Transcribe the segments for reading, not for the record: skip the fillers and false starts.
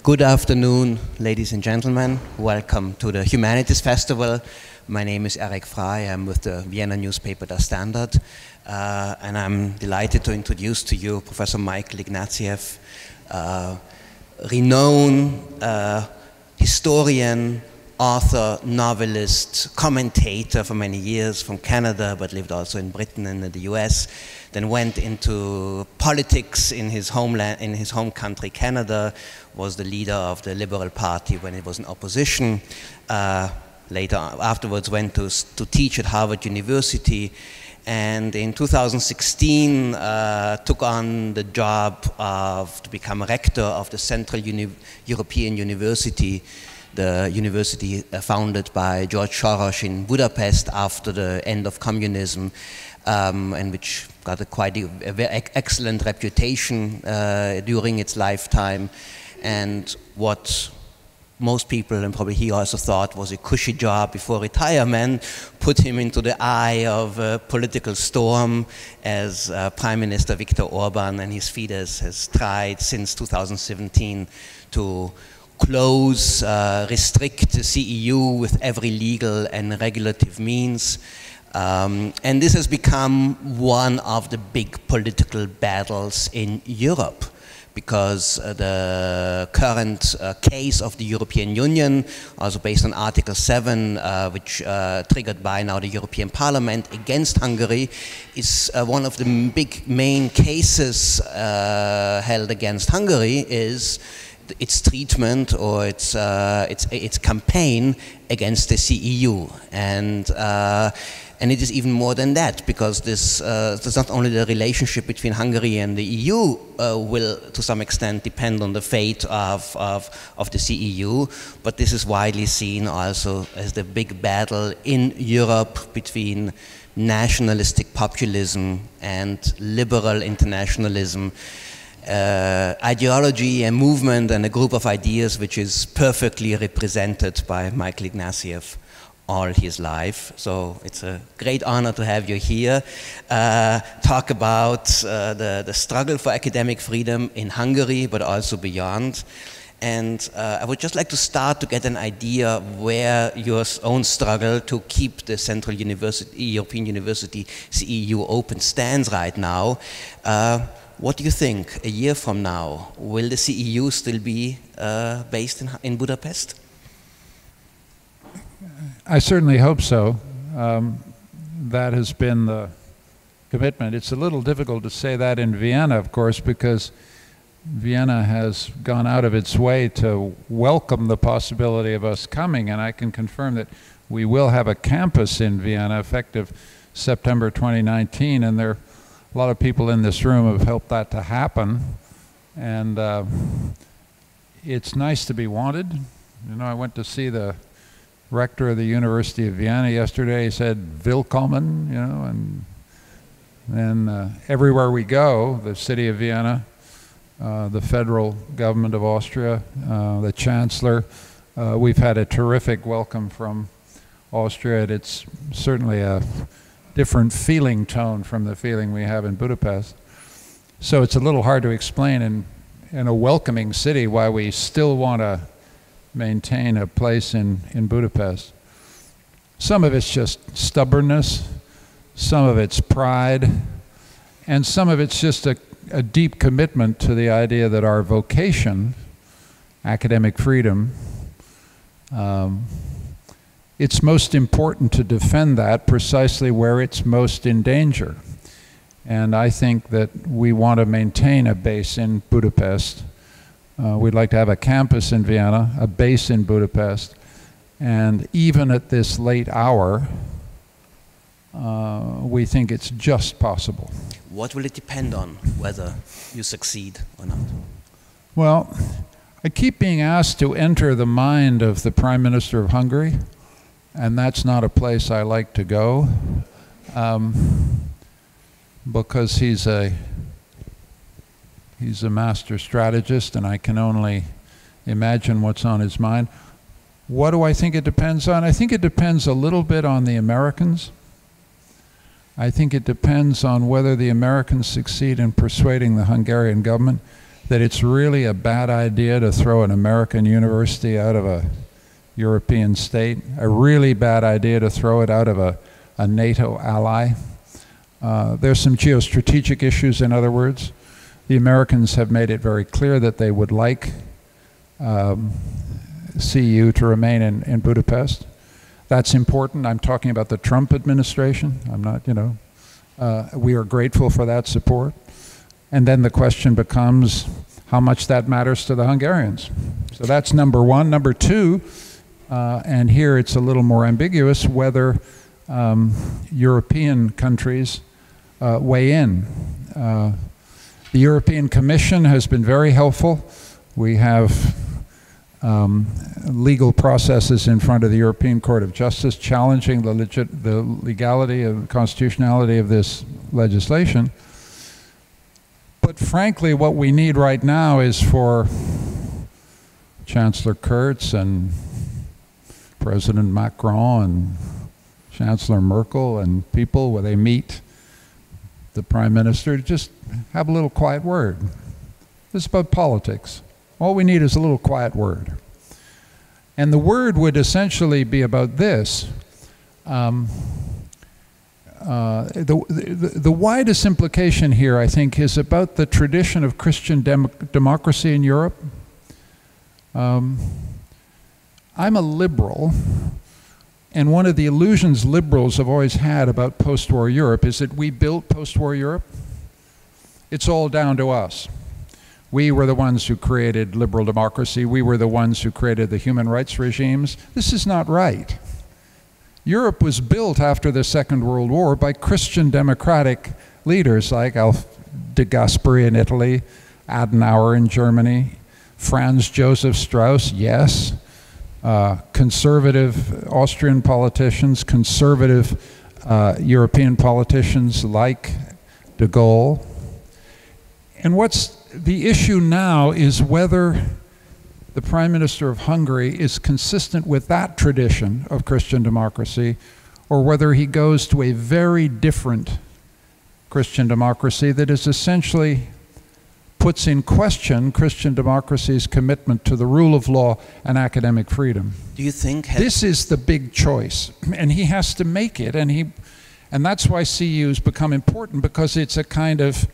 Good afternoon, ladies and gentlemen. Welcome to the Humanities Festival. My name is Eric Frey. I'm with the Vienna newspaper Der Standard, and I'm delighted to introduce to you Professor Michael Ignatieff, renowned historian, author, novelist, commentator for many years from Canada, but lived also in Britain and in the US. Then went into politics in his homeland, in his home country, Canada. Was the leader of the Liberal Party when it was in opposition. Afterwards went to teach at Harvard University, and in 2016 took on the job to become a rector of the Central European University, the university founded by George Soros in Budapest after the end of communism, and which got a very excellent reputation during its lifetime. And what most people, and probably he also thought, was a cushy job before retirement, put him into the eye of a political storm as Prime Minister Viktor Orbán and his Fidesz has tried since 2017 to close, restrict the CEU with every legal and regulative means. And this has become one of the big political battles in Europe, because the current case of the European Union, also based on Article 7, which triggered by now the European Parliament against Hungary, is one of the big main cases held against Hungary is its treatment or its campaign against the CEU. And it is even more than that, because this not only the relationship between Hungary and the EU will to some extent depend on the fate of the CEU, but this is widely seen also as the big battle in Europe between nationalistic populism and liberal internationalism, ideology and movement, and a group of ideas which is perfectly represented by Michael Ignatieff all his life. So it's a great honor to have you here. Talk about the struggle for academic freedom in Hungary, but also beyond. And I would just like to start to get an idea where your own struggle to keep the Central European University CEU open stands right now. What do you think, a year from now, will the CEU still be based in Budapest? I certainly hope so. That has been the commitment. It's a little difficult to say that in Vienna, of course, because Vienna has gone out of its way to welcome the possibility of us coming, and I can confirm that we will have a campus in Vienna effective September 2019, and there are a lot of people in this room have helped that to happen, and it's nice to be wanted. You know, I went to see the rector of the University of Vienna yesterday. He said, "Willkommen," you know, and everywhere we go, the city of Vienna, the federal government of Austria, the chancellor, we've had a terrific welcome from Austria. It's certainly a different feeling tone from the feeling we have in Budapest. So it's a little hard to explain in a welcoming city why we still want to maintain a place in Budapest. Some of it's just stubbornness, some of it's pride, and some of it's just a deep commitment to the idea that our vocation, academic freedom, it's most important to defend that precisely where it's most in danger. And I think that we want to maintain a base in Budapest. We'd like to have a campus in Vienna, a base in Budapest, and even at this late hour, we think it's just possible. What will it depend on, whether you succeed or not? Well, I keep being asked to enter the mind of the Prime Minister of Hungary, and that's not a place I like to go, because he's a master strategist, and I can only imagine what's on his mind. What do I think it depends on? I think it depends a little bit on the Americans. I think it depends on whether the Americans succeed in persuading the Hungarian government that it's really a bad idea to throw an American university out of a European state, a really bad idea to throw it out of a NATO ally. There's some geostrategic issues, in other words. The Americans have made it very clear that they would like CEU to remain in Budapest. That's important. I'm talking about the Trump administration. I'm not, we are grateful for that support. And then the question becomes how much that matters to the Hungarians. So that's number one. Number two, and here it's a little more ambiguous, whether European countries weigh in. The European Commission has been very helpful. We have legal processes in front of the European Court of Justice challenging the legality and constitutionality of this legislation. But frankly, what we need right now is for Chancellor Kurz and President Macron and Chancellor Merkel and people, where they meet the Prime Minister, to just have a little quiet word. This is about politics. All we need is a little quiet word. And the word would essentially be about this. The widest implication here, I think, is about the tradition of Christian democracy in Europe. I'm a liberal, and one of the illusions liberals have always had about post-war Europe is that we built post-war Europe. It's all down to us. We were the ones who created liberal democracy. We were the ones who created the human rights regimes. This is not right. Europe was built after the Second World War by Christian democratic leaders like de Gasperi in Italy, Adenauer in Germany, Franz Joseph Strauss, yes, conservative Austrian politicians, conservative European politicians like de Gaulle. And what's the issue now is whether the Prime Minister of Hungary is consistent with that tradition of Christian democracy, or whether he goes to a very different Christian democracy that is essentially puts in question Christian democracy's commitment to the rule of law and academic freedom. Do you think this is the big choice, and he has to make it, and that's why CEU has become important, because it's a kind of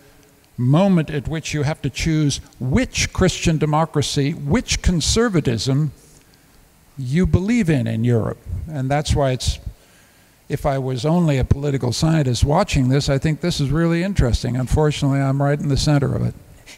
moment at which you have to choose which Christian democracy, which conservatism you believe in Europe. And that's why it's, if I was only a political scientist watching this, I think this is really interesting. Unfortunately, I'm right in the center of it.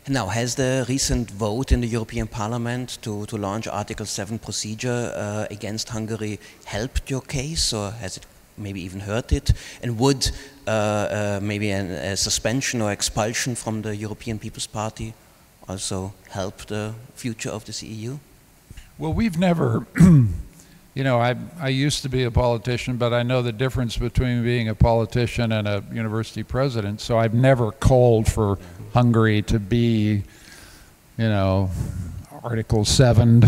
Now, has the recent vote in the European Parliament to launch Article 7 procedure against Hungary helped your case, or has it maybe even hurt it? And would maybe a suspension or expulsion from the European People's Party also help the future of the CEU? Well, we've never, I used to be a politician, but I know the difference between being a politician and a university president, so I've never called for Hungary to be, Article 7.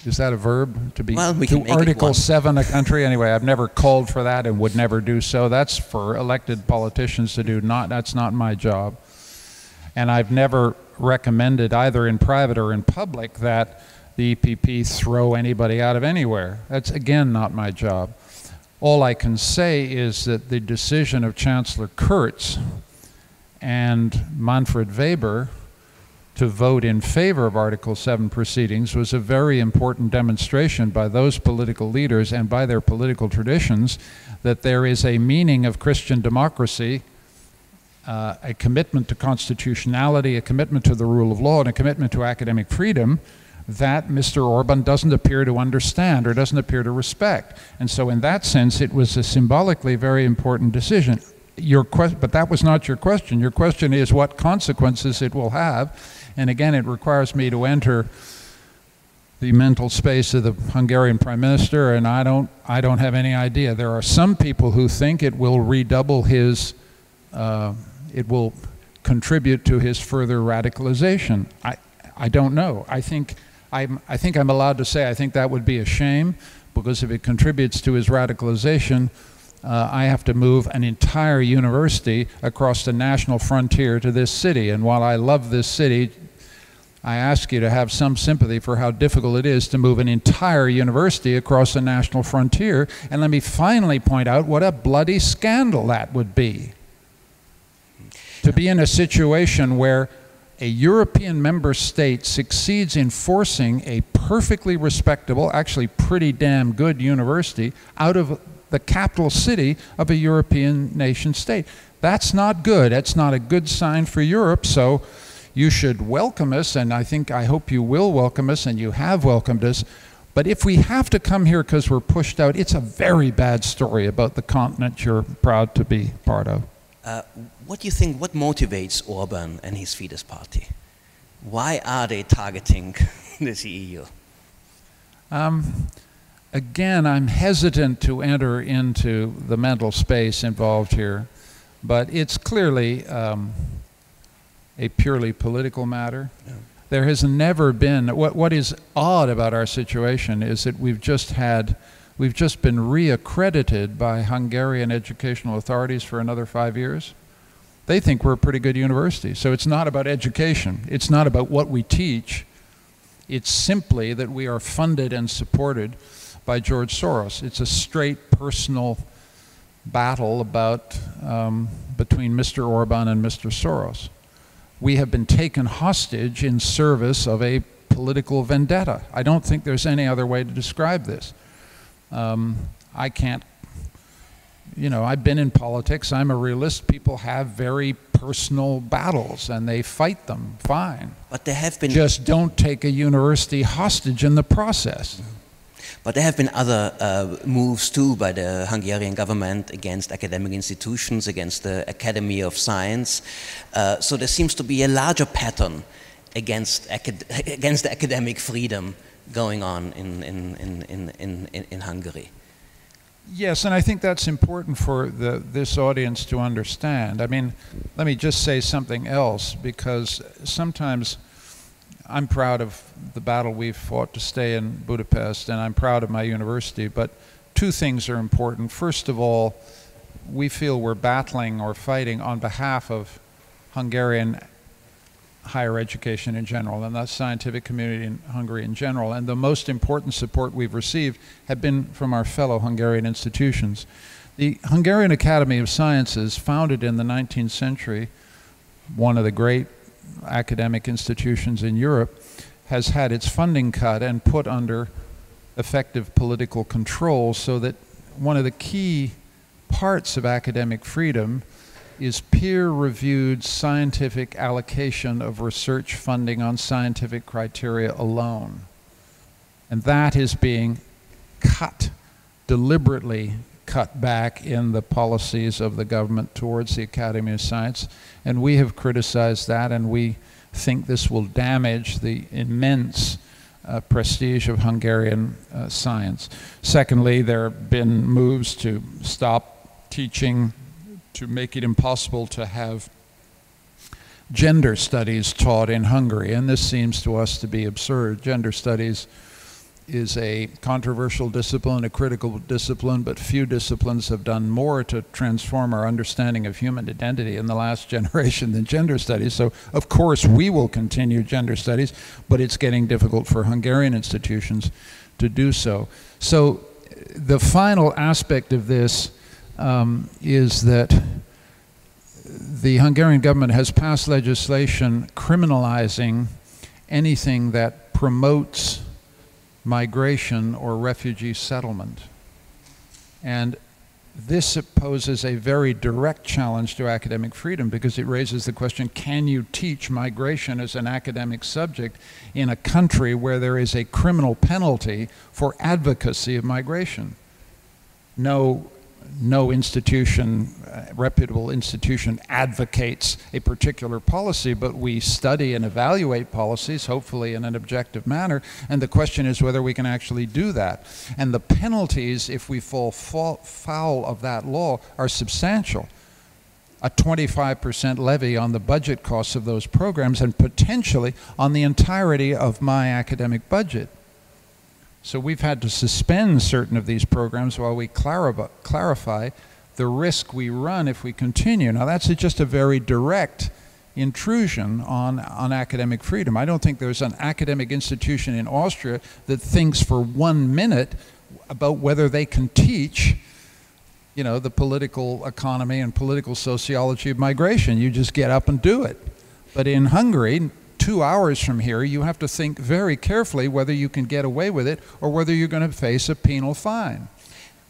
Is that a verb? To be Article 7 a country? Anyway, I've never called for that and would never do so. That's for elected politicians to do. That's not my job. And I've never recommended, either in private or in public, that the EPP throw anybody out of anywhere. That's, again, not my job. All I can say is that the decision of Chancellor Kurz and Manfred Weber to vote in favor of Article 7 proceedings was a very important demonstration by those political leaders and by their political traditions that there is a meaning of Christian democracy, a commitment to constitutionality, a commitment to the rule of law, and a commitment to academic freedom that Mr. Orbán doesn't appear to understand or doesn't appear to respect. And so in that sense, it was a symbolically very important decision. But that was not your question. Your question is what consequences it will have. And again, it requires me to enter the mental space of the Hungarian Prime Minister, and I don't have any idea. There are some people who think it will redouble his, it will contribute to his further radicalization. I don't know. I think I'm allowed to say I think that would be a shame, because if it contributes to his radicalization, I have to move an entire university across the national frontier to this city. And while I love this city, I ask you to have some sympathy for how difficult it is to move an entire university across a national frontier. And let me finally point out what a bloody scandal that would be. To be in a situation where a European member state succeeds in forcing a perfectly respectable, actually pretty damn good university out of the capital city of a European nation state. That's not good. That's not a good sign for Europe. So you should welcome us, and I hope you will welcome us, and you have welcomed us. But if we have to come here because we're pushed out, it's a very bad story about the continent you're proud to be part of. What do you think, what motivates Orbán and his Fidesz party? Why are they targeting the CEU? Again, I'm hesitant to enter into the mental space involved here, but it's clearly a purely political matter. Yeah. There has never been, what is odd about our situation is that we've just been reaccredited by Hungarian educational authorities for another 5 years. They think we're a pretty good university. So it's not about education. It's not about what we teach. It's simply that we are funded and supported by George Soros. It's a straight personal battle between Mr. Orbán and Mr. Soros. We have been taken hostage in service of a political vendetta. I don't think there's any other way to describe this. I can't, I've been in politics. I'm a realist. People have very personal battles and they fight them, fine. But there have been... Just don't take a university hostage in the process. But there have been other moves too by the Hungarian government against academic institutions, against the Academy of Science. So there seems to be a larger pattern against academic freedom going on in Hungary. Yes, and I think that's important for this audience to understand. I mean, let me just say something else, because sometimes I'm proud of the battle we've fought to stay in Budapest, and I'm proud of my university, but two things are important. First of all, we feel we're battling or fighting on behalf of Hungarian higher education in general and the scientific community in Hungary in general, and the most important support we've received have been from our fellow Hungarian institutions. The Hungarian Academy of Sciences, founded in the 19th century, one of the great academic institutions in Europe, has had its funding cut and put under effective political control, so that one of the key parts of academic freedom is peer-reviewed scientific allocation of research funding on scientific criteria alone. And that is being cut, deliberately cut back in the policies of the government towards the Academy of Science. And we have criticized that, and we think this will damage the immense prestige of Hungarian science. Secondly, there have been moves to stop teaching, to make it impossible to have gender studies taught in Hungary, and this seems to us to be absurd. Gender studies is a controversial discipline, a critical discipline, but few disciplines have done more to transform our understanding of human identity in the last generation than gender studies. So, of course, we will continue gender studies, but it's getting difficult for Hungarian institutions to do so. So, the final aspect of this is that the Hungarian government has passed legislation criminalizing anything that promotes migration or refugee settlement. And this poses a very direct challenge to academic freedom, because it raises the question, can you teach migration as an academic subject in a country where there is a criminal penalty for advocacy of migration? No institution, reputable institution, advocates a particular policy, but we study and evaluate policies, hopefully in an objective manner, and the question is whether we can actually do that. And the penalties, if we fall foul of that law, are substantial. A 25% levy on the budget costs of those programs, and potentially on the entirety of my academic budget. So we've had to suspend certain of these programs while we clarify the risk we run if we continue. Now that's just a very direct intrusion on academic freedom. I don't think there's an academic institution in Austria that thinks for 1 minute about whether they can teach, you know, the political economy and political sociology of migration. You just get up and do it. But in Hungary, 2 hours from here, you have to think very carefully whether you can get away with it or whether you're going to face a penal fine.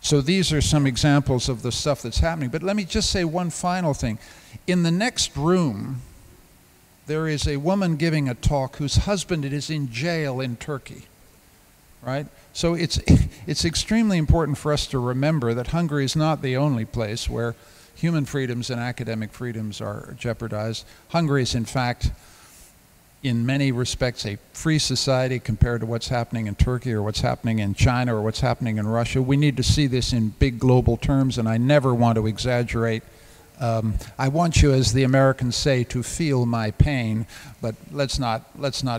So these are some examples of the stuff that's happening. But let me just say one final thing. In the next room, there is a woman giving a talk whose husband is in jail in Turkey, right? So it's extremely important for us to remember that Hungary is not the only place where human freedoms and academic freedoms are jeopardized. Hungary is, in fact, in many respects, a free society compared to what's happening in Turkey or what's happening in China or what's happening in Russia. We need to see this in big global terms, and I never want to exaggerate. I want you, as the Americans say, to feel my pain, but let's not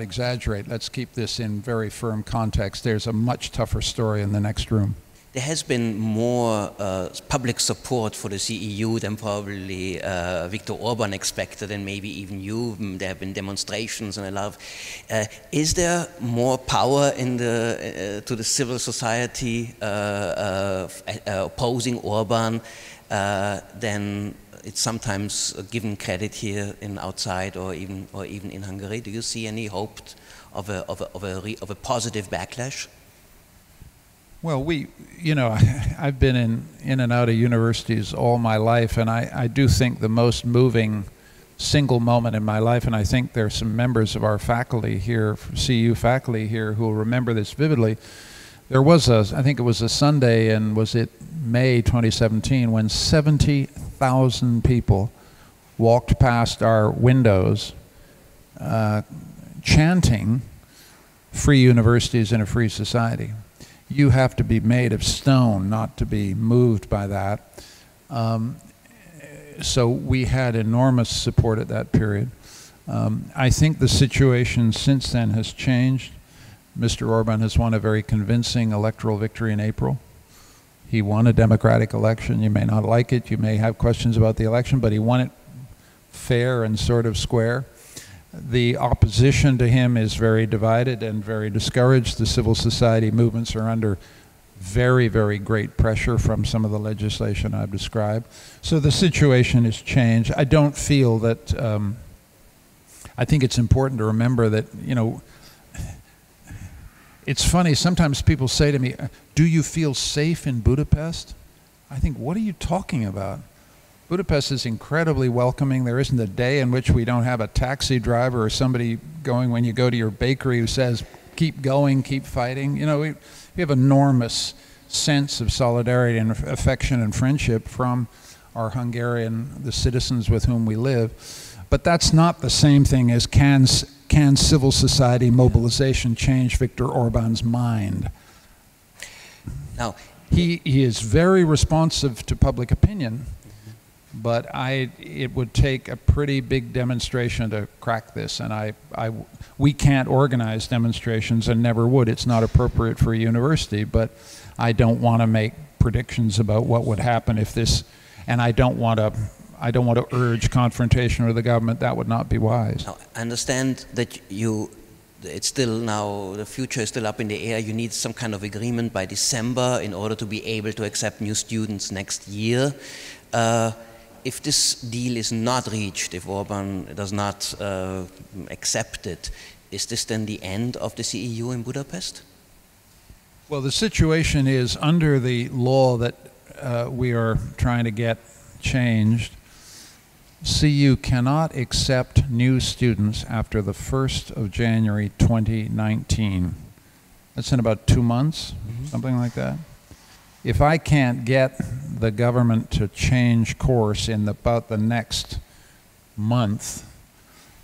exaggerate. Let's keep this in very firm context. There's a much tougher story in the next room. There has been more public support for the CEU than probably Viktor Orbán expected, and maybe even you. There have been demonstrations and a lot of. Is there more power in to the civil society opposing Orbán than it's sometimes given credit here outside or even in Hungary? Do you see any hope of a positive backlash? Well, you know, I've been in and out of universities all my life, and I do think the most moving single moment in my life, and I think there are some members of our faculty here, CEU faculty here, who will remember this vividly. There was I think it was a Sunday, and was it May 2017, when 70,000 people walked past our windows chanting free universities in a free society. You have to be made of stone not to be moved by that. So we had enormous support at that period. I think the situation since then has changed. Mr. Orbán has won a very convincing electoral victory in April. He won a democratic election. You may not like it, you may have questions about the election, but he won it fair and sort of square. The opposition to him is very divided and very discouraged. The civil society movements are under very, very great pressure from some of the legislation I've described. So the situation has changed. I don't feel that, I think it's important to remember that, you know, it's funny, sometimes people say to me, do you feel safe in Budapest? I think, what are you talking about? Budapest is incredibly welcoming. There isn't a day in which we don't have a taxi driver or somebody going when you go to your bakery who says, keep going, keep fighting. You know, we have enormous sense of solidarity and affection and friendship from our the citizens with whom we live. But that's not the same thing as can civil society mobilization change Viktor Orbán's mind? Now, he is very responsive to public opinion. But it would take a pretty big demonstration to crack this, and we can't organize demonstrations and never would. It's not appropriate for a university, but I don't want to make predictions about what would happen if this, and I don't want to urge confrontation with the government. That would not be wise. Now, I understand that it's still now, the future is still up in the air. You need some kind of agreement by December in order to be able to accept new students next year. If this deal is not reached, if Orbán does not accept it, is this then the end of the CEU in Budapest? Well, the situation is, under the law that we are trying to get changed, CEU cannot accept new students after the 1st of January 2019. That's in about 2 months, something like that. If I can't get the government to change course in about the next month,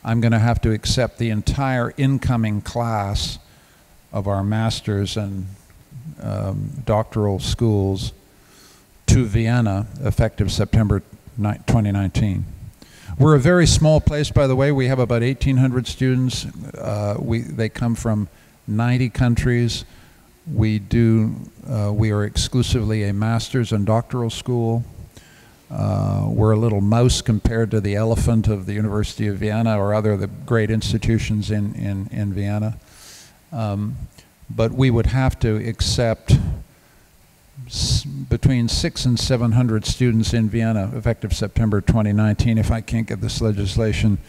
I'm going to have to accept the entire incoming class of our master's and doctoral schools to Vienna, effective September 2019. We're a very small place, by the way. We have about 1,800 students. They come from 90 countries. We are exclusively a master's and doctoral school. we're a little mouse compared to the elephant of the University of Vienna or other the great institutions in Vienna. But we would have to accept between 600 and 700 students in Vienna effective September 2019 if I can't get this legislation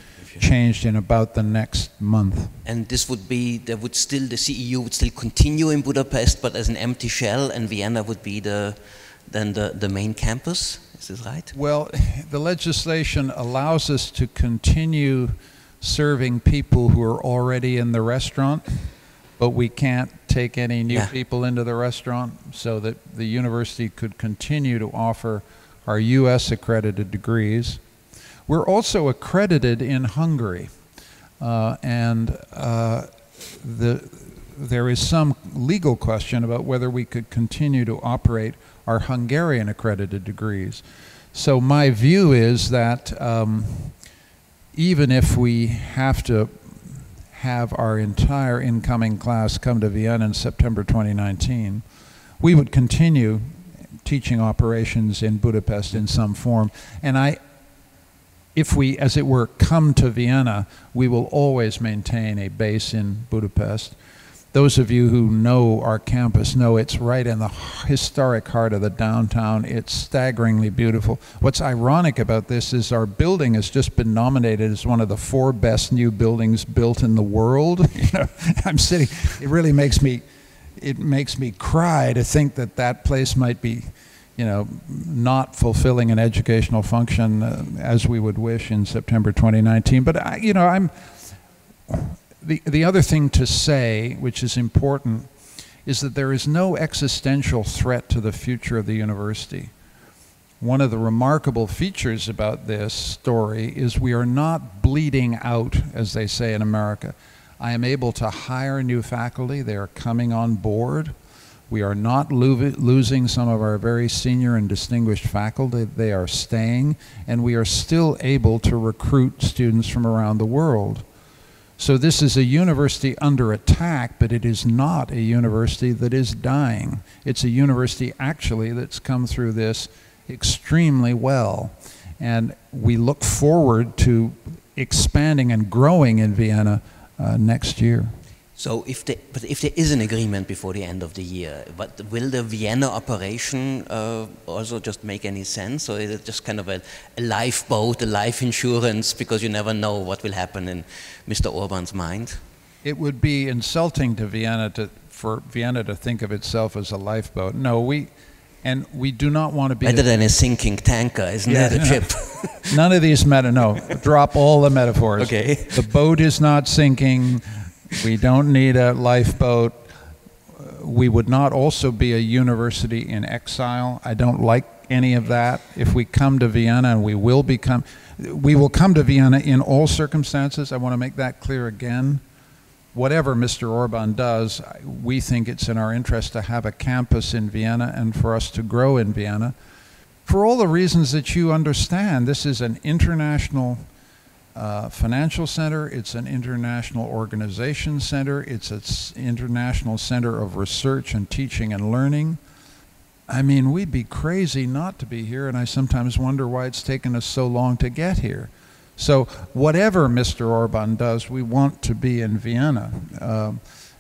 changed in about the next month. And this would be, the CEU would still continue in Budapest, but as an empty shell, and Vienna would be the main campus? Is this right? Well, the legislation allows us to continue serving people who are already in the restaurant, but we can't take any new people into the restaurant, so that the university could continue to offer our US accredited degrees. We're also accredited in Hungary, and there is some legal question about whether we could continue to operate our Hungarian accredited degrees. So my view is that even if we have to have our entire incoming class come to Vienna in September 2019, we would continue teaching operations in Budapest in some form. And if we, as it were, come to Vienna, we will always maintain a base in Budapest. Those of you who know our campus know it's right in the historic heart of the downtown. It's staggeringly beautiful. What's ironic about this is our building has just been nominated as one of the 4 best new buildings built in the world. You know, I'm sitting, it really makes me cry to think that that place might be, you know, not fulfilling an educational function as we would wish in September 2019. But the other thing to say, which is important, is that there is no existential threat to the future of the university. One of the remarkable features about this story is we are not bleeding out, as they say in America. I am able to hire new faculty. They are coming on board. We are not losing some of our very senior and distinguished faculty. They are staying, and we are still able to recruit students from around the world. So this is a university under attack, but it is not a university that is dying. It's a university actually that's come through this extremely well. And we look forward to expanding and growing in Vienna next year. So if there is an agreement before the end of the year, but will the Vienna operation also just make any sense, or is it just kind of a lifeboat, a life insurance, because you never know what will happen in Mr. Orbán's mind? It would be insulting to Vienna for Vienna to think of itself as a lifeboat. No, we do not want to be better than a sinking tanker, isn't that a ship? None of these drop all the metaphors. Okay. The boat is not sinking. We don't need a lifeboat. We would not also be a university in exile. I don't like any of that. If we come to Vienna, and we will come to Vienna in all circumstances. I want to make that clear again. Whatever Mr. Orbán does, we think it's in our interest to have a campus in Vienna and for us to grow in Vienna. For all the reasons that you understand, this is an international financial center, it's an international organization center, it's an international center of research and teaching and learning. I mean, we'd be crazy not to be here, and I sometimes wonder why it's taken us so long to get here. So whatever Mr. Orbán does, we want to be in Vienna.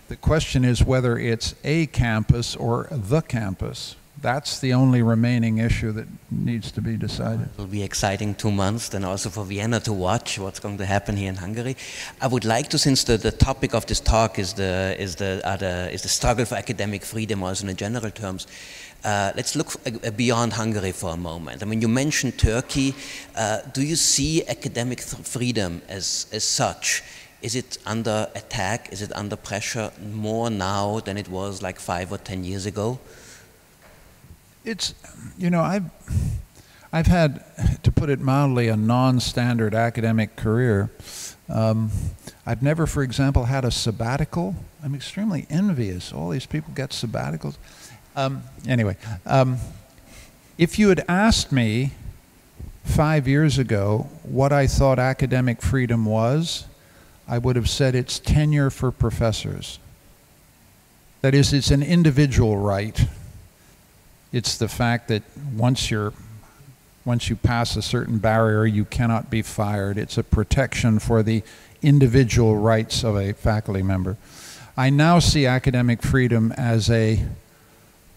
The question is whether it's a campus or the campus. That's the only remaining issue that needs to be decided. It will be exciting 2 months, then also for Vienna to watch what's going to happen here in Hungary. I would like to, since the topic of this talk is the struggle for academic freedom, also in general terms, let's look beyond Hungary for a moment. I mean, you mentioned Turkey. Do you see academic freedom as such? Is it under attack? Is it under pressure more now than it was like 5 or 10 years ago? It's, you know, I've had, to put it mildly, a non-standard academic career. I've never, for example, had a sabbatical. I'm extremely envious. All these people get sabbaticals. Anyway, if you had asked me 5 years ago what I thought academic freedom was, I would have said it's tenure for professors. That is, it's an individual right. It's the fact that once you're Once you pass a certain barrier, you cannot be fired. It's a protection for the individual rights of a faculty member. I now see academic freedom as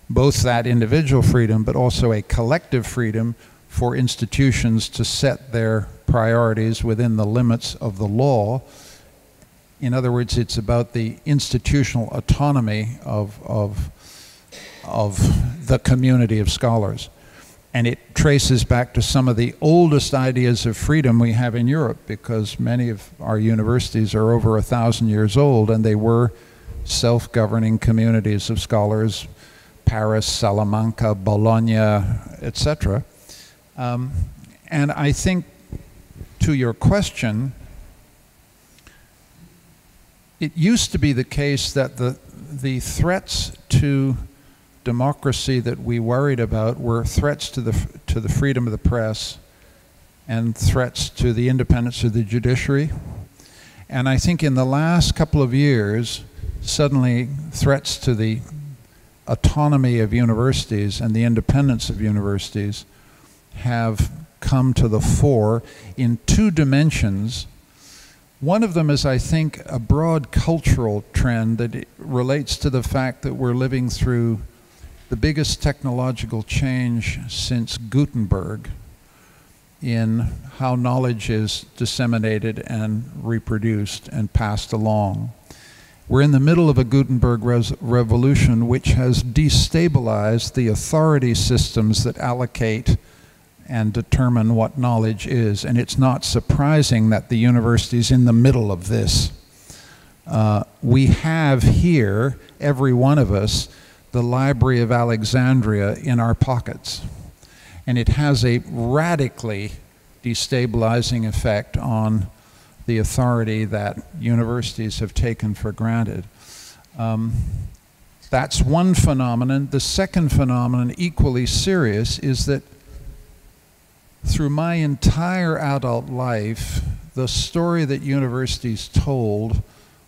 both that individual freedom, but also a collective freedom for institutions to set their priorities within the limits of the law. In other words, it's about the institutional autonomy of the community of scholars. And it traces back to some of the oldest ideas of freedom we have in Europe, because many of our universities are over 1,000 years old, and they were self-governing communities of scholars, Paris, Salamanca, Bologna, etc. And I think, to your question, it used to be the case that the threats to democracy that we worried about were threats to the freedom of the press and threats to the independence of the judiciary. And I think in the last couple of years, suddenly threats to the autonomy of universities and the independence of universities have come to the fore in two dimensions. One of them is, I think, a broad cultural trend that relates to the fact that we're living through the biggest technological change since Gutenberg in how knowledge is disseminated and reproduced and passed along. We're in the middle of a Gutenberg revolution which has destabilized the authority systems that allocate and determine what knowledge is. And it's not surprising that the university is in the middle of this. We have here, every one of us, the Library of Alexandria in our pockets. And it has a radically destabilizing effect on the authority that universities have taken for granted. That's one phenomenon. The second phenomenon, equally serious, is that through my entire adult life, the story that universities told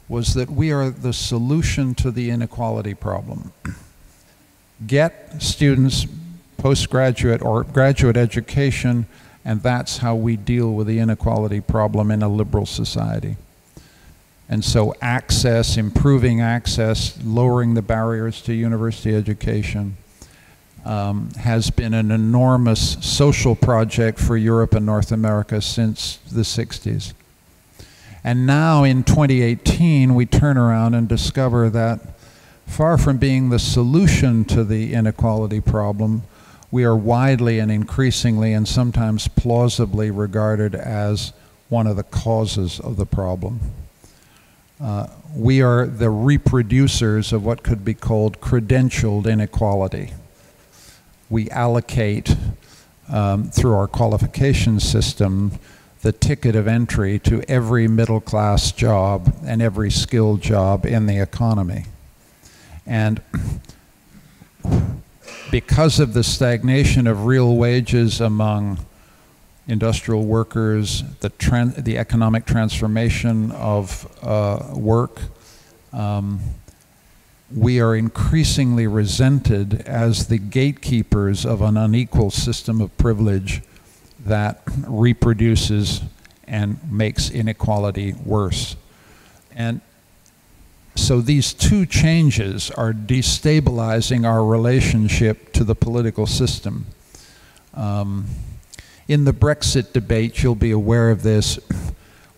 was that we are the solution to the inequality problem. Get students postgraduate or graduate education, and that's how we deal with the inequality problem in a liberal society. And so access, improving access, lowering the barriers to university education has been an enormous social project for Europe and North America since the 60s. And now in 2018, we turn around and discover that far from being the solution to the inequality problem, we are widely and increasingly and sometimes plausibly regarded as one of the causes of the problem. We are the reproducers of what could be called credentialed inequality. We allocate, through our qualification system, the ticket of entry to every middle-class job and every skilled job in the economy. And because of the stagnation of real wages among industrial workers, the economic transformation of work, we are increasingly resented as the gatekeepers of an unequal system of privilege that reproduces and makes inequality worse. And so these two changes are destabilizing our relationship to the political system. In the Brexit debate, you'll be aware of this,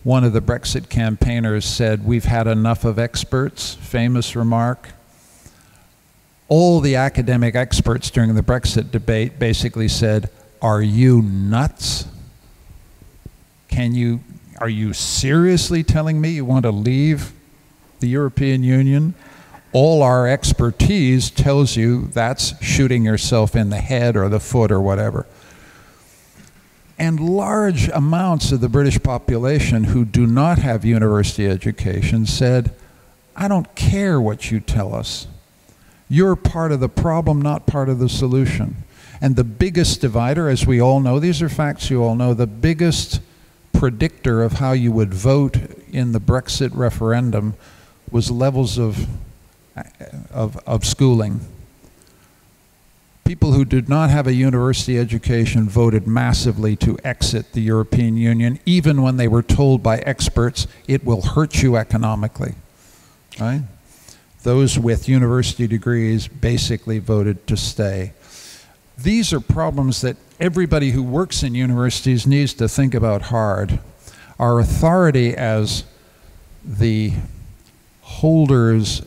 one of the Brexit campaigners said, "We've had enough of experts," famous remark. All the academic experts during the Brexit debate basically said, "Are you nuts? Are you seriously telling me you want to leave the European Union? All our expertise tells you that's shooting yourself in the head or the foot or whatever." And large amounts of the British population who do not have university education said, "I don't care what you tell us. You're part of the problem, not part of the solution." And the biggest divider, as we all know, these are facts you all know, the biggest predictor of how you would vote in the Brexit referendum was levels of schooling. people who did not have a university education voted massively to exit the European Union, even when they were told by experts it will hurt you economically, right? Those with university degrees basically voted to stay. These are problems that everybody who works in universities needs to think about hard. Our authority as the holders,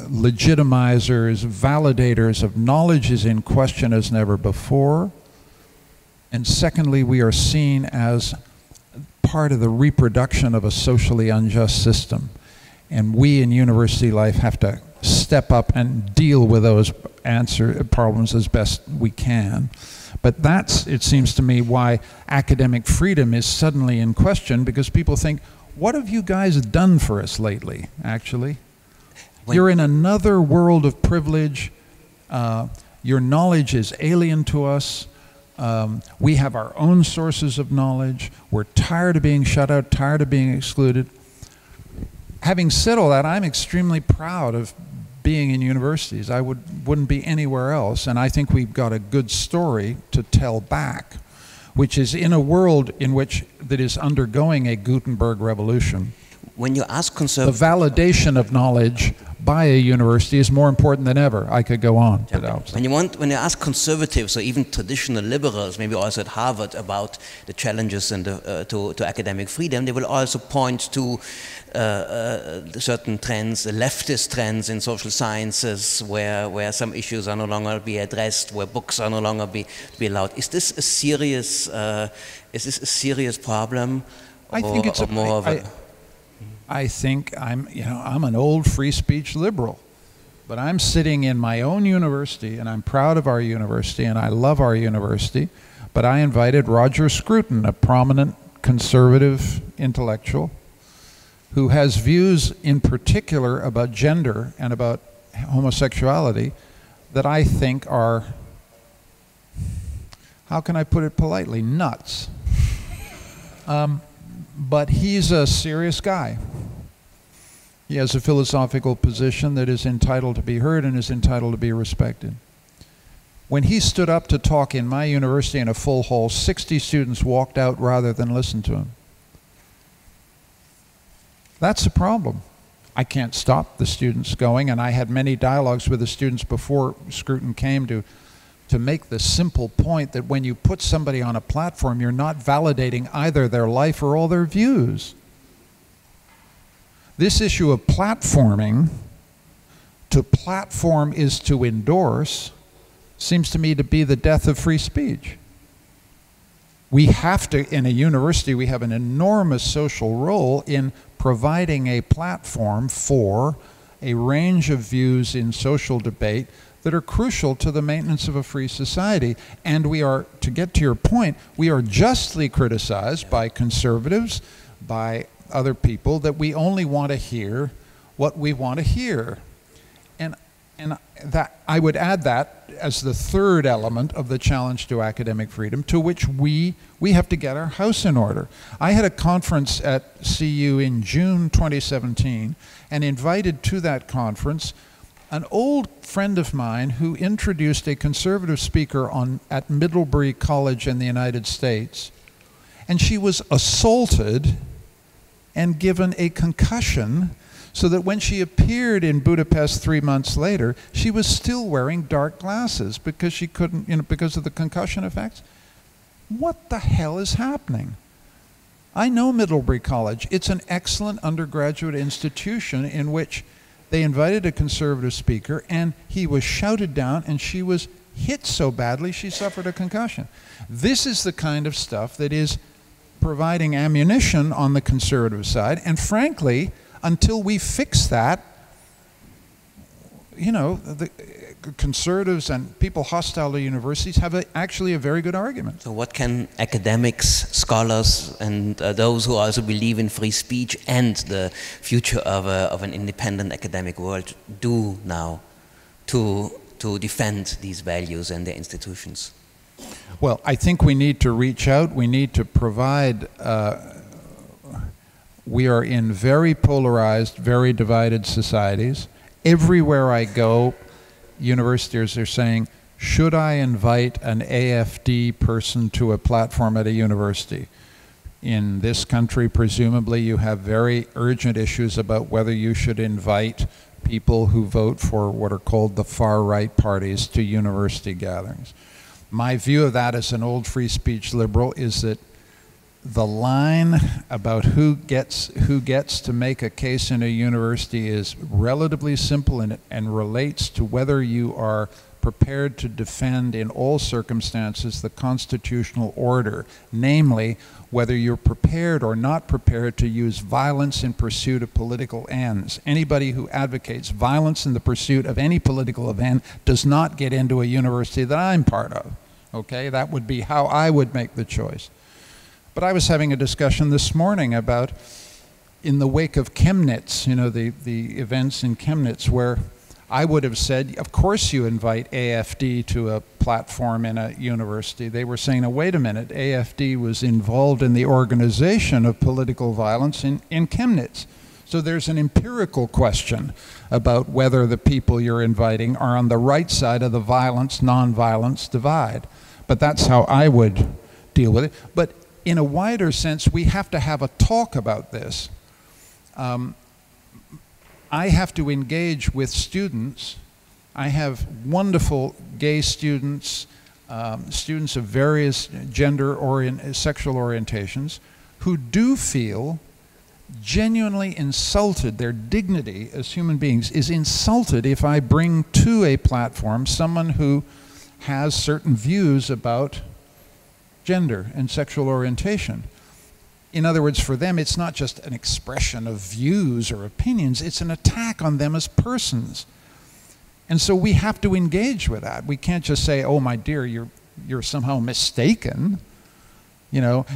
legitimizers, validators of knowledge is in question as never before. And secondly, we are seen as part of the reproduction of a socially unjust system. And we in university life have to step up and deal with those problems as best we can. But that's, it seems to me, why academic freedom is suddenly in question, because people think, what have you guys done for us lately, actually? You're in another world of privilege. Your knowledge is alien to us. We have our own sources of knowledge. We're tired of being shut out, tired of being excluded. Having said all that, I'm extremely proud of being in universities. I wouldn't be anywhere else, and I think we've got a good story to tell back, which is in a world in which that is undergoing a Gutenberg revolution. When you ask The conservatives, validation of knowledge by a university is more important than ever. I could go on. when you ask conservatives or even traditional liberals, maybe also at Harvard, about the challenges and to academic freedom, they will also point to certain trends, leftist trends in social sciences, where some issues are no longer be addressed, where books are no longer be allowed. Is this a serious problem? I think it's more of a I think I'm an old free speech liberal, but I'm sitting in my own university, and I'm proud of our university, and I love our university. But I invited Roger Scruton, a prominent conservative intellectual, who has views in particular about gender and about homosexuality that I think are, how can I put it politely, nuts. But he's a serious guy. He has a philosophical position that is entitled to be heard and is entitled to be respected. When he stood up to talk in my university in a full hall, 60 students walked out rather than listen to him. That's a problem. I can't stop the students going, and I had many dialogues with the students before Scruton came to make the simple point that when you put somebody on a platform, you're not validating either their life or all their views. This issue of platforming, to platform is to endorse, seems to me to be the death of free speech. We have to, in a university, we have an enormous social role in providing a platform for a range of views in social debate that are crucial to the maintenance of a free society. And we are, to get to your point, we are justly criticized by conservatives, by other people, that we only want to hear what we want to hear. And that I would add that as the third element of the challenge to academic freedom, to which we have to get our house in order. I had a conference at CEU in June 2017 and invited to that conference an old friend of mine who introduced a conservative speaker at Middlebury College in the United States, and she was assaulted and given a concussion, so that when she appeared in Budapest 3 months later, she was still wearing dark glasses because she couldn't, because of the concussion effects. What the hell is happening? I know Middlebury College. It's an excellent undergraduate institution in which they invited a conservative speaker, and he was shouted down, and she was hit so badly she suffered a concussion. This is the kind of stuff that is providing ammunition on the conservative side, and frankly, until we fix that, the conservatives and people hostile to universities have actually a very good argument. So what can academics, scholars, and those who also believe in free speech and the future of an independent academic world do now to defend these values and their institutions? Well, I think we need to reach out. We need to provide we are in very polarized, very divided societies. Everywhere I go, universities are saying, should I invite an AFD person to a platform at a university? In this country, presumably, you have very urgent issues about whether you should invite people who vote for what are called the far-right parties to university gatherings. My view of that as an old free speech liberal is that the line about who gets to make a case in a university is relatively simple and relates to whether you are prepared to defend in all circumstances the constitutional order, namely whether you're prepared or not prepared to use violence in pursuit of political ends. Anybody who advocates violence in the pursuit of any political end does not get into a university that I'm part of. Okay, that would be how I would make the choice. But I was having a discussion this morning about, in the wake of Chemnitz, you know, the events in Chemnitz, where I would have said, of course you invite AFD to a platform in a university. They were saying, oh, wait a minute, AFD was involved in the organization of political violence in Chemnitz. So there's an empirical question about whether the people you're inviting are on the right side of the violence, non-violence divide. But that's how I would deal with it. But in a wider sense, we have to have a talk about this. I have to engage with students. I have wonderful gay students, students of various sexual orientations, who do feel genuinely insulted. Their dignity as human beings is insulted if I bring to a platform someone who has certain views about gender and sexual orientation. In other words, for them, it's not just an expression of views or opinions, it's an attack on them as persons. And so we have to engage with that. We can't just say, oh, my dear, you're somehow mistaken. You know,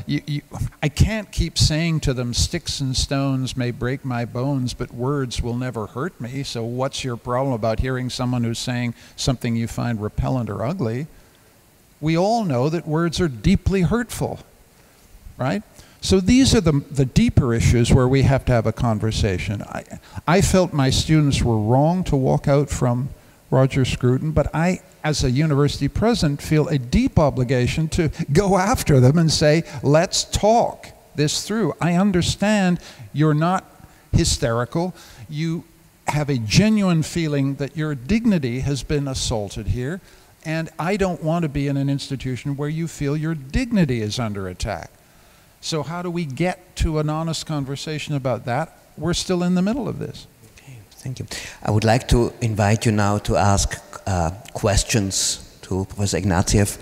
I can't keep saying to them, sticks and stones may break my bones, but words will never hurt me. So what's your problem about hearing someone who's saying something you find repellent or ugly? We all know that words are deeply hurtful, right? So these are the deeper issues where we have to have a conversation. I felt my students were wrong to walk out from Roger Scruton, but I, as a university president, feel a deep obligation to go after them and say, let's talk this through. I understand you're not hysterical. You have a genuine feeling that your dignity has been assaulted here, and I don't want to be in an institution where you feel your dignity is under attack. So how do we get to an honest conversation about that? We're still in the middle of this. Okay, thank you. I would like to invite you now to ask questions to Professor Ignatieff.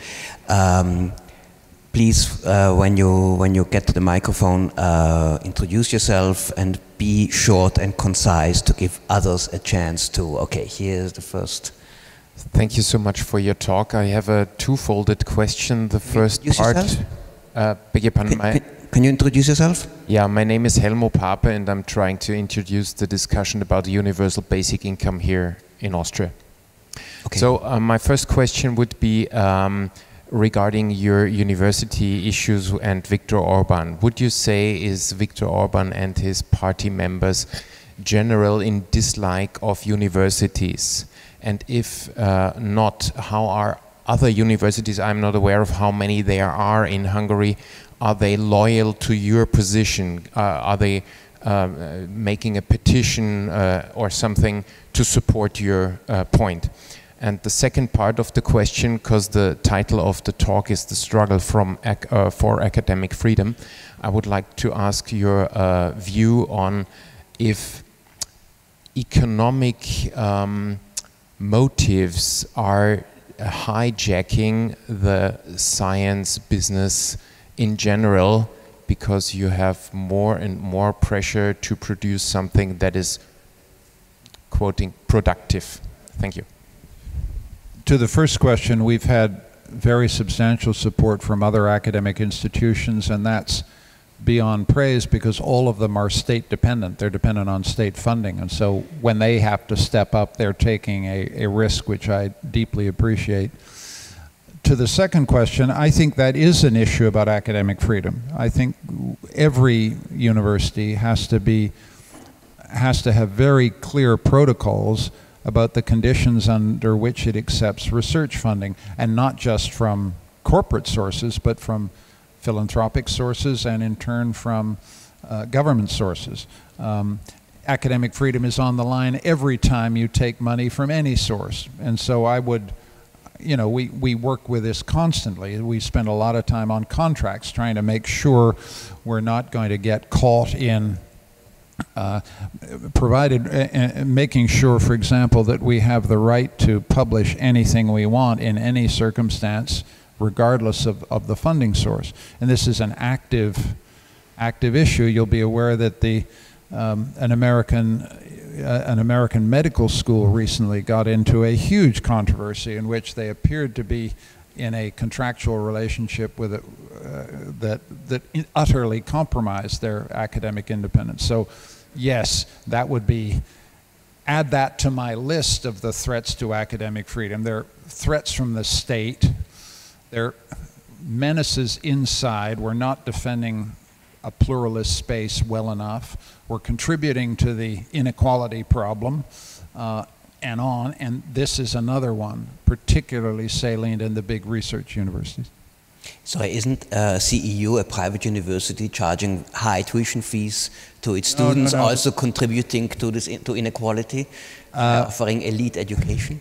Please, when you get to the microphone, introduce yourself and be short and concise to give others a chance to, okay, here's the first. Thank you so much for your talk. I have a two-folded question. The first part... beg your pardon, can you introduce yourself? Yeah, my name is Helmo Pape and I'm trying to introduce the discussion about the universal basic income here in Austria. Okay. So my first question would be regarding your university issues and Viktor Orbán. Would you say is Viktor Orbán and his party members general in dislike of universities? And if not, how are other universities, I'm not aware of how many there are in Hungary, are they loyal to your position? Are they making a petition or something to support your point? And the second part of the question, because the title of the talk is the struggle for academic freedom, I would like to ask your view on if economic motives are hijacking the science business in general, because you have more and more pressure to produce something that is, quoting, productive. Thank you. To the first question, we've had very substantial support from other academic institutions, and that's beyond praise because all of them are state dependent. They're dependent on state funding, and so when they have to step up, they're taking a risk, which I deeply appreciate. To the second question, I think that is an issue about academic freedom. I think every university has to have very clear protocols about the conditions under which it accepts research funding, and not just from corporate sources, but from philanthropic sources and in turn from government sources. Academic freedom is on the line every time you take money from any source. And so I would, you know, we work with this constantly. We spend a lot of time on contracts trying to make sure we're not going to get caught in making sure, for example, that we have the right to publish anything we want in any circumstance, regardless of the funding source. And this is an active issue. You'll be aware that an American medical school recently got into a huge controversy in which they appeared to be in a contractual relationship with that utterly compromised their academic independence. So yes, that would be, add that to my list of the threats to academic freedom. They're threats from the state. They're menaces inside. We're not defending a pluralist space well enough. We're contributing to the inequality problem, and this is another one, particularly salient in the big research universities. So isn't CEU, a private university, charging high tuition fees to its students, no. also contributing to this to inequality, offering elite education?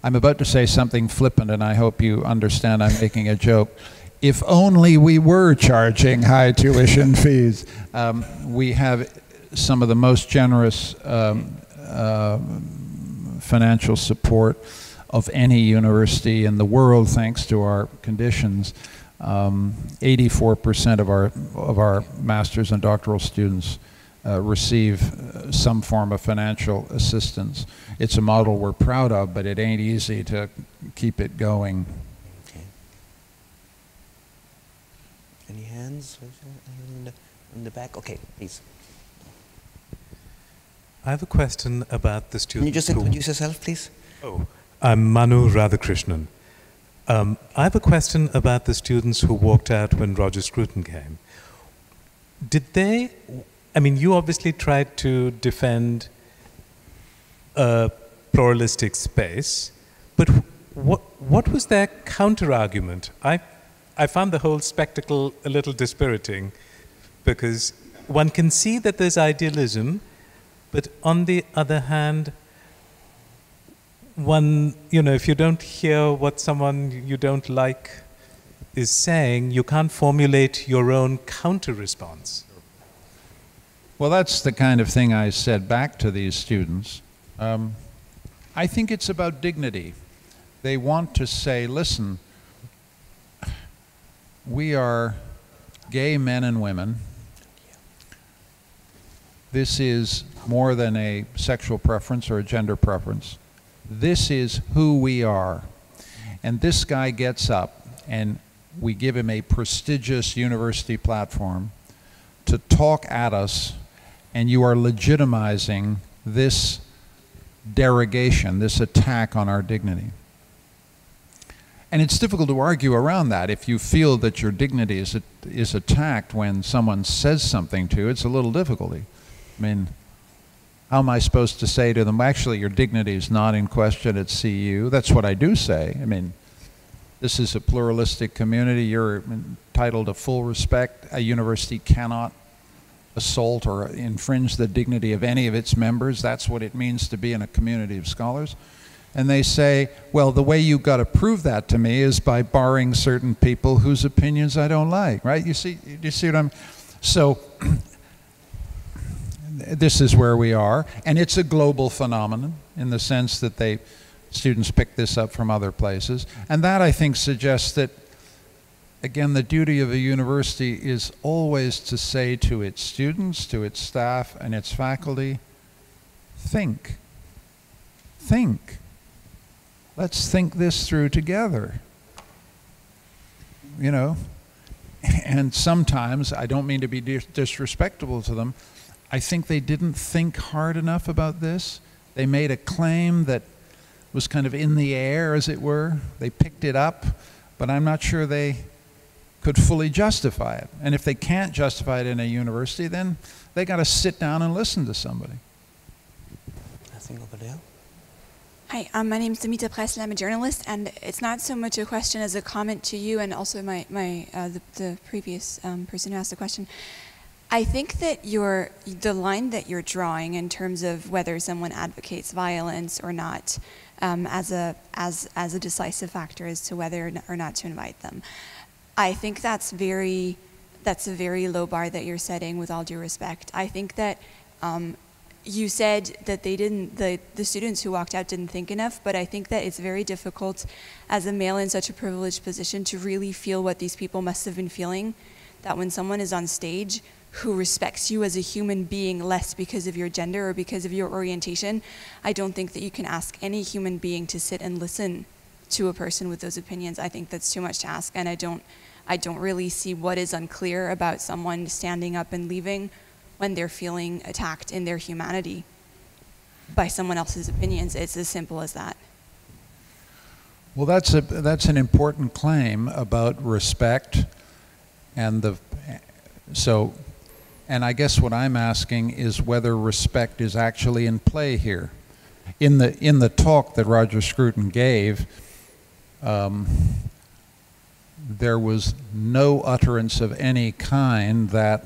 I'm about to say something flippant, and I hope you understand I'm making a joke. If only we were charging high tuition fees. We have some of the most generous financial support of any university in the world, thanks to our conditions. 84% of our master's and doctoral students receive some form of financial assistance. It's a model we're proud of, but it ain't easy to keep it going. Okay. Any hands in the back? Okay, please. I have a question about the students. Can you just introduce yourself, please? Oh, I'm Manu Radhakrishnan. I have a question about the students who walked out when Roger Scruton came. Did they, I mean, you obviously tried to defend a pluralistic space, but what was their counter-argument? I found the whole spectacle a little dispiriting, because one can see that there's idealism, but on the other hand, one, you know, if you don't hear what someone you don't like is saying, you can't formulate your own counter-response. Well, that's the kind of thing I said back to these students. I think it's about dignity. They want to say, listen, we are gay men and women. This is more than a sexual preference or a gender preference. This is who we are. And this guy gets up, and we give him a prestigious university platform to talk at us, and you are legitimizing this derogation, this attack on our dignity. And it's difficult to argue around that. If you feel that your dignity is attacked when someone says something to you, it's a little difficulty. I mean, how am I supposed to say to them, actually, your dignity is not in question at CEU? That's what I do say. I mean, this is a pluralistic community. You're entitled to full respect. A university cannot assault or infringe the dignity of any of its members. That's what it means to be in a community of scholars. And they say, well, the way you've got to prove that to me is by barring certain people whose opinions I don't like, right? You see what I'm... So... This is where we are, and it's a global phenomenon in the sense that students pick this up from other places. And that, I think, suggests that, again, the duty of a university is always to say to its students, to its staff, and its faculty, think. Think. Let's think this through together. You know? And sometimes, I don't mean to be disrespectful to them, I think they didn't think hard enough about this. They made a claim that was kind of in the air, as it were. They picked it up, but I'm not sure they could fully justify it. And if they can't justify it in a university, then they got to sit down and listen to somebody. think over there. Hi, my name is Damita Pressler. I'm a journalist, and it's not so much a question as a comment to you and also the previous person who asked the question. I think that the line that you're drawing in terms of whether someone advocates violence or not as a decisive factor as to whether or not to invite them, I think that's a very low bar that you're setting, with all due respect. I think that you said that the students who walked out didn't think enough, but I think that it's very difficult as a male in such a privileged position to really feel what these people must have been feeling, that when someone is on stage who respects you as a human being less because of your gender or because of your orientation, I don't think that you can ask any human being to sit and listen to a person with those opinions. I think that's too much to ask, and I don't really see what is unclear about someone standing up and leaving when they're feeling attacked in their humanity by someone else's opinions. It's as simple as that. Well, that's an important claim about respect, and and I guess what I'm asking is whether respect is actually in play here. In the talk that Roger Scruton gave, there was no utterance of any kind that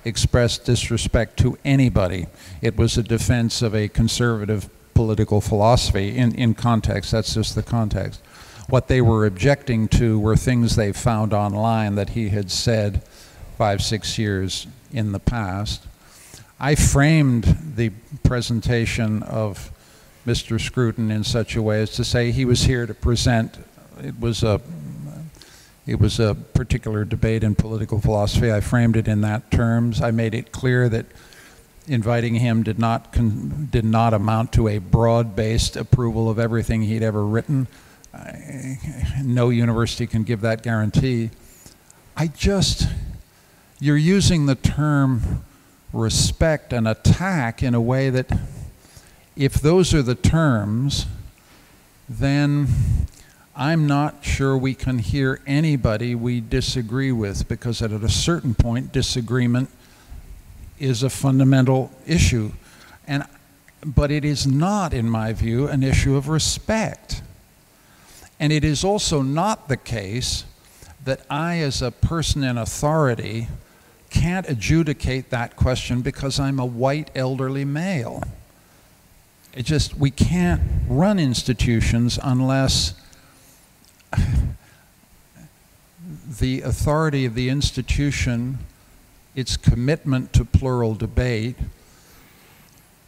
expressed disrespect to anybody. It was a defense of a conservative political philosophy in context. That's just the context. What they were objecting to were things they found online that he had said 5-6 years in the past. I framed the presentation of Mr. Scruton in such a way as to say he was here to present. It was a particular debate in political philosophy. I framed it in that terms. I made it clear that inviting him did not amount to a broad-based approval of everything he'd ever written. No university can give that guarantee. You're using the term respect and attack in a way that, if those are the terms, then I'm not sure we can hear anybody we disagree with, because at a certain point, disagreement is a fundamental issue. But it is not, in my view, an issue of respect. And it is also not the case that I, as a person in authority, can't adjudicate that question because I'm a white elderly male. We can't run institutions unless the authority of the institution, its commitment to plural debate,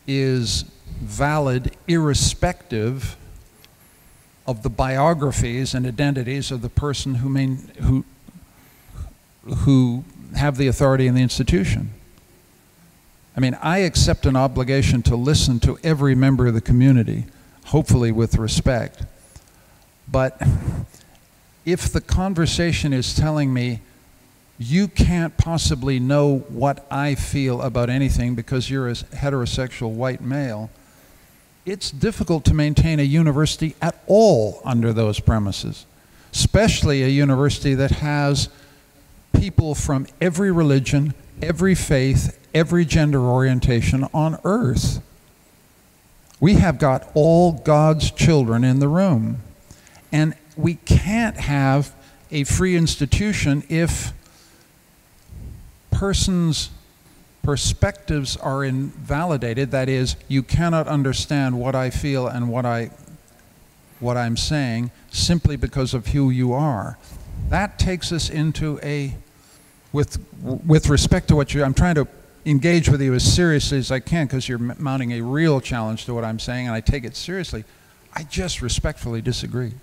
is valid irrespective of the biographies and identities of the person who have the authority in the institution. I mean, I accept an obligation to listen to every member of the community, hopefully with respect. But if the conversation is telling me, you can't possibly know what I feel about anything because you're a heterosexual white male, it's difficult to maintain a university at all under those premises, especially a university that has people from every religion, every faith, every gender orientation on earth. We have got all God's children in the room. And we can't have a free institution if persons' perspectives are invalidated. That is, you cannot understand what I feel and what I'm saying simply because of who you are. That takes us into with respect to what I'm trying to engage with you as seriously as I can, because you're mounting a real challenge to what I'm saying, and I take it seriously. I just respectfully disagree.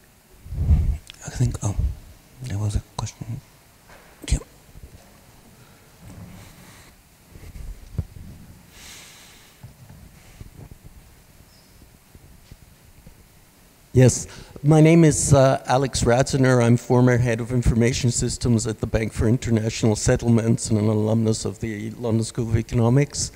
I think, there was a question. Yeah. Yes, my name is Alex Ratzener. I'm former head of information systems at the Bank for International Settlements and an alumnus of the London School of Economics.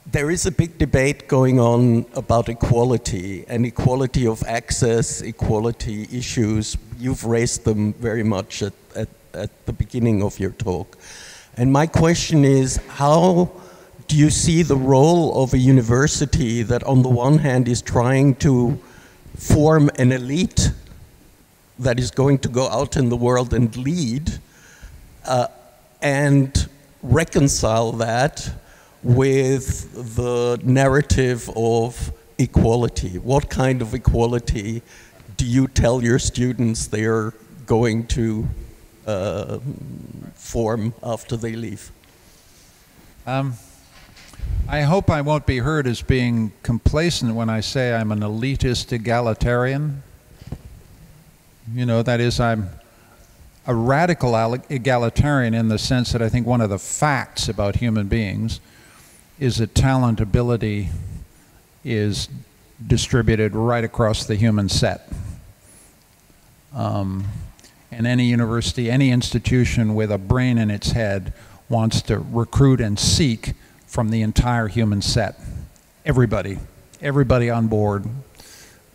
There is a big debate going on about equality and equality of access, equality issues. You've raised them very much at the beginning of your talk. And my question is, how do you see the role of a university that on the one hand is trying to form an elite that is going to go out in the world and lead, and reconcile that with the narrative of equality? What kind of equality do you tell your students they are going to form after they leave? I hope I won't be heard as being complacent when I say I'm an elitist egalitarian. You know, that is, I'm a radical egalitarian in the sense that I think one of the facts about human beings is that talent, ability is distributed right across the human set. And any university, any institution with a brain in its head wants to recruit and seek from the entire human set. Everybody on board.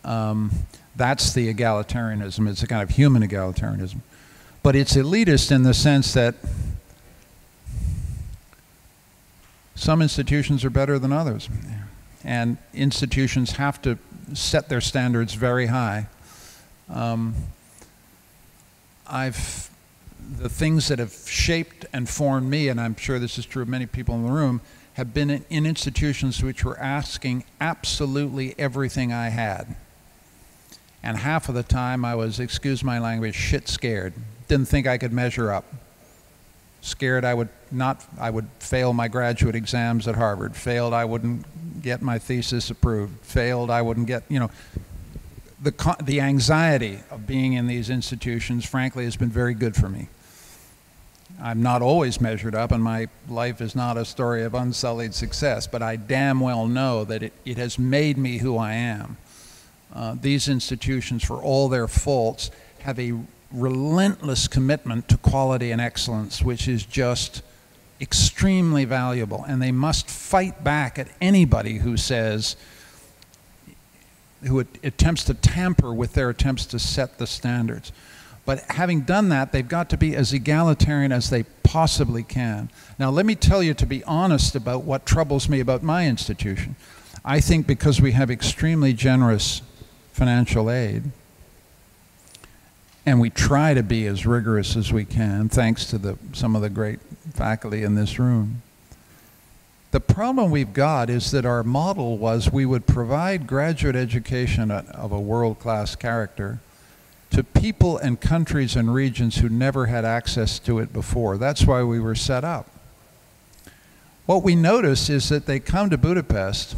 That's the egalitarianism. It's a kind of human egalitarianism. But it's elitist in the sense that some institutions are better than others. And institutions have to set their standards very high. The things that have shaped and formed me, and I'm sure this is true of many people in the room, have been in institutions which were asking absolutely everything I had. And half of the time I was, excuse my language, shit scared. Didn't think I could measure up. Scared I would fail my graduate exams at Harvard. Failed I wouldn't get my thesis approved. Failed I wouldn't get, you know. The anxiety of being in these institutions, frankly, has been very good for me. I'm not always measured up, and my life is not a story of unsullied success, but I damn well know that it has made me who I am. These institutions, for all their faults, have a relentless commitment to quality and excellence, which is just extremely valuable, and they must fight back at anybody who attempts to tamper with their attempts to set the standards. But having done that, they've got to be as egalitarian as they possibly can. Now, let me tell you, to be honest, about what troubles me about my institution. I think because we have extremely generous financial aid, and we try to be as rigorous as we can, thanks to some of the great faculty in this room. The problem we've got is that our model was we would provide graduate education of a world-class character to people and countries and regions who never had access to it before. That's why we were set up. What we notice is that they come to Budapest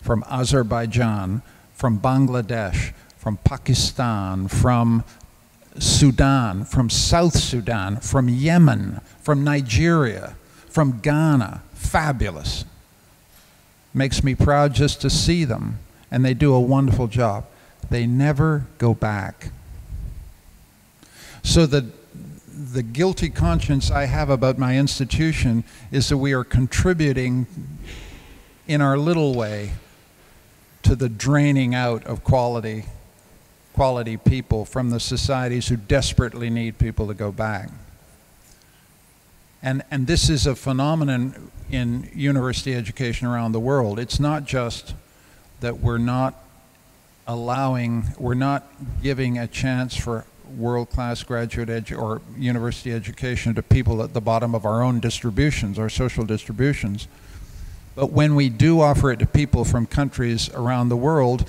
from Azerbaijan, from Bangladesh, from Pakistan, from Sudan, from South Sudan, from Yemen, from Nigeria, from Ghana. Fabulous. Makes me proud just to see them, and they do a wonderful job. They never go back. So the guilty conscience I have about my institution is that we are contributing in our little way to the draining out of quality people from the societies who desperately need people to go back. And this is a phenomenon in university education around the world. It's not just that we're not giving a chance for world-class graduate or university education to people at the bottom of our own distributions, our social distributions. But when we do offer it to people from countries around the world,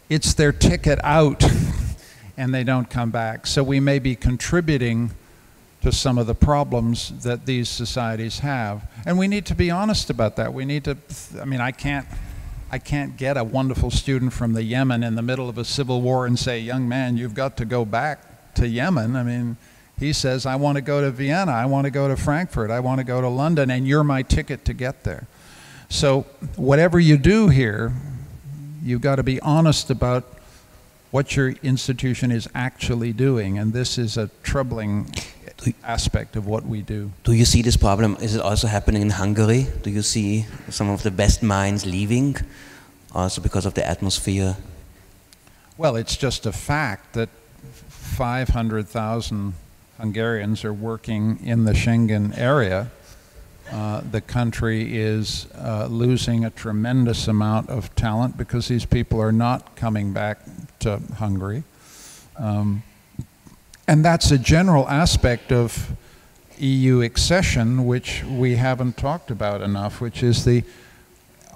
it's their ticket out and they don't come back. So we may be contributing to some of the problems that these societies have. And we need to be honest about that. We need to, I mean, I can't get a wonderful student from the Yemen in the middle of a civil war and say, young man, you've got to go back to Yemen. I mean, he says, I want to go to Vienna, I want to go to Frankfurt, I want to go to London, and you're my ticket to get there. So whatever you do here, you've got to be honest about what your institution is actually doing, and this is a troubling aspect of what we do. Do you see this problem? Is it also happening in Hungary? Do you see some of the best minds leaving, also because of the atmosphere? Well, it's just a fact that 500,000 Hungarians are working in the Schengen area, the country is losing a tremendous amount of talent because these people are not coming back to Hungary. And that's a general aspect of EU accession, which we haven't talked about enough, which is the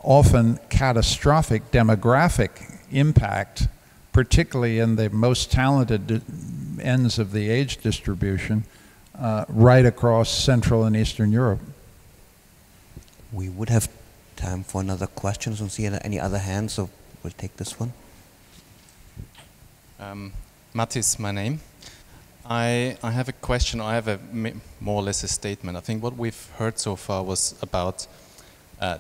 often catastrophic demographic impact, particularly in the most talented ends of the age distribution, right across Central and Eastern Europe. We would have time for another question. I don't see any other hands, so we'll take this one. Mattis, my name. I have a question, I have more or less a statement. I think what we've heard so far was about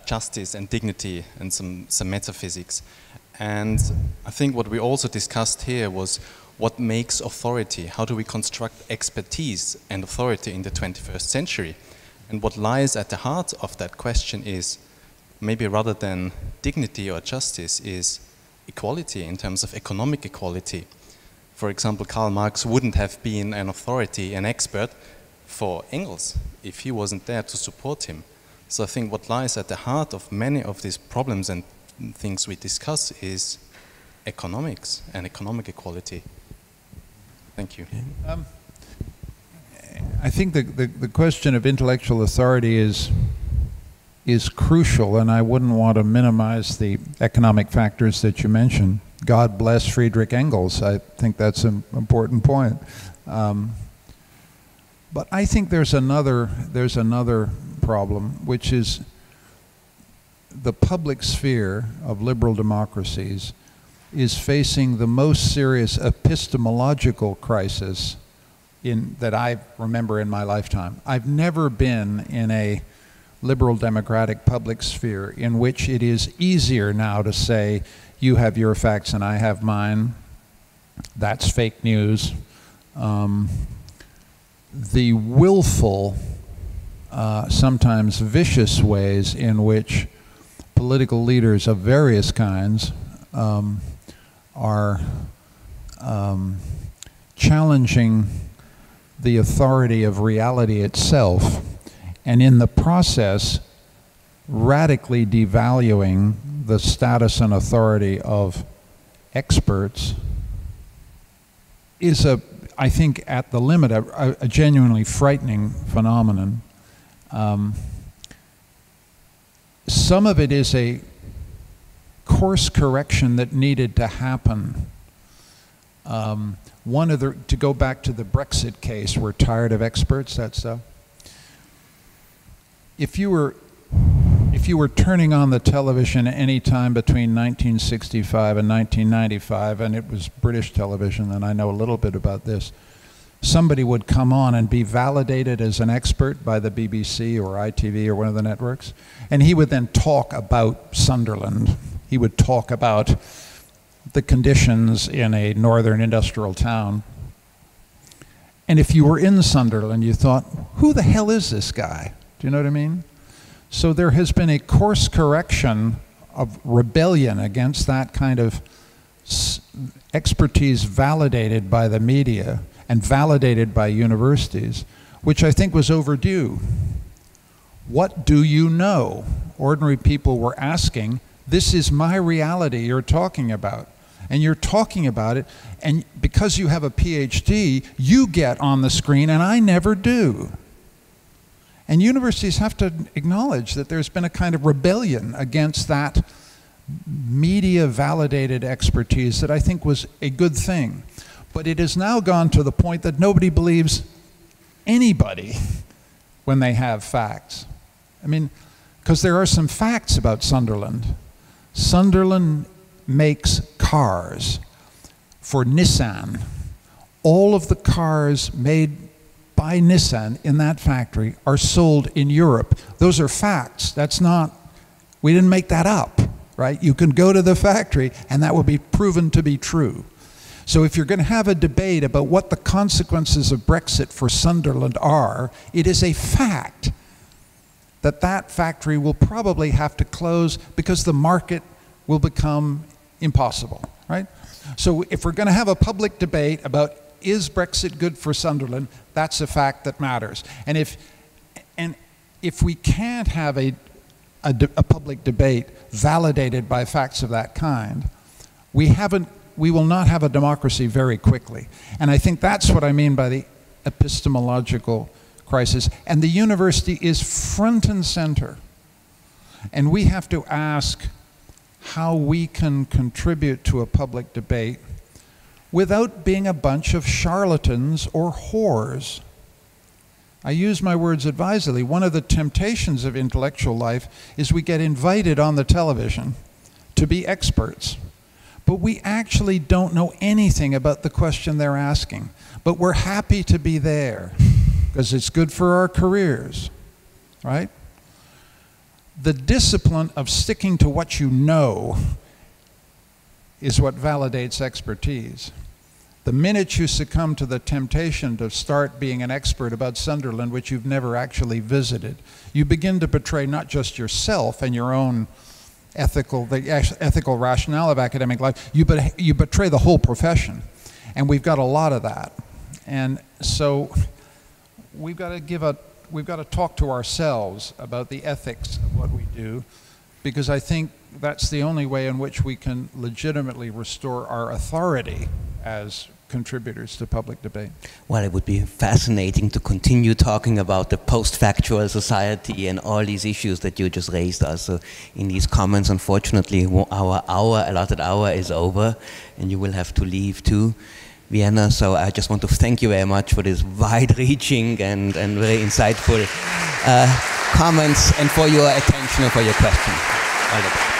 justice and dignity and some metaphysics. And I think what we also discussed here was what makes authority, how do we construct expertise and authority in the 21st century? And what lies at the heart of that question is, maybe rather than dignity or justice, is equality in terms of economic equality. For example, Karl Marx wouldn't have been an authority, an expert for Engels if he wasn't there to support him. So I think what lies at the heart of many of these problems and things we discuss is economics and economic equality. Thank you. I think the question of intellectual authority is crucial, and I wouldn't want to minimize the economic factors that you mentioned. God bless Friedrich Engels. I think that's an important point. But I think there's another problem, which is the public sphere of liberal democracies is facing the most serious epistemological crisis that I remember in my lifetime. I've never been in a liberal democratic public sphere in which it is easier now to say, you have your facts and I have mine. That's fake news. The willful, sometimes vicious ways in which political leaders of various kinds are challenging the authority of reality itself, and in the process radically devaluing the status and authority of experts, is I think at the limit, a genuinely frightening phenomenon. Some of it is a course correction that needed to happen. To go back to the Brexit case, we're tired of experts, that stuff. If you were turning on the television any time between 1965 and 1995, and it was British television, and I know a little bit about this, somebody would come on and be validated as an expert by the BBC or ITV or one of the networks, and he would then talk about Sunderland. He would talk about the conditions in a northern industrial town. And if you were in Sunderland, you thought, who the hell is this guy? Do you know what I mean? So there has been a course correction of rebellion against that kind of expertise validated by the media and validated by universities, which I think was overdue. What do you know? Ordinary people were asking, this is my reality you're talking about. And you're talking about it, and because you have a PhD, you get on the screen, and I never do. And universities have to acknowledge that there's been a kind of rebellion against that media-validated expertise that I think was a good thing. But it has now gone to the point that nobody believes anybody when they have facts. I mean, because there are some facts about Sunderland. Sunderland makes cars for Nissan. All of the cars made by Nissan in that factory are sold in Europe. Those are facts. That's not, we didn't make that up, right? You can go to the factory and that will be proven to be true. So if you're going to have a debate about what the consequences of Brexit for Sunderland are, it is a fact that that factory will probably have to close because the market will become impossible, right? So if we're going to have a public debate about is Brexit good for Sunderland, that's a fact that matters. And if we can't have a public debate validated by facts of that kind, we will not have a democracy very quickly. And I think that's what I mean by the epistemological crisis. And the university is front and center. And we have to ask how we can contribute to a public debate without being a bunch of charlatans or whores. I use my words advisedly. One of the temptations of intellectual life is we get invited on the television to be experts, but we actually don't know anything about the question they're asking. But we're happy to be there because it's good for our careers, right? The discipline of sticking to what you know is what validates expertise. The minute you succumb to the temptation to start being an expert about Sunderland, which you've never actually visited, you begin to betray not just yourself and your own ethical rationale of academic life, you betray the whole profession. And we've got a lot of that. And so we've got to talk to ourselves about the ethics of what we do, because I think that's the only way in which we can legitimately restore our authority as contributors to public debate. Well, it would be fascinating to continue talking about the post-factual society and all these issues that you just raised also in these comments. Unfortunately, our allotted hour is over, and you will have to leave too, Vienna. So I just want to thank you very much for this wide-reaching and very insightful comments, and for your attention and for your questions. All the best.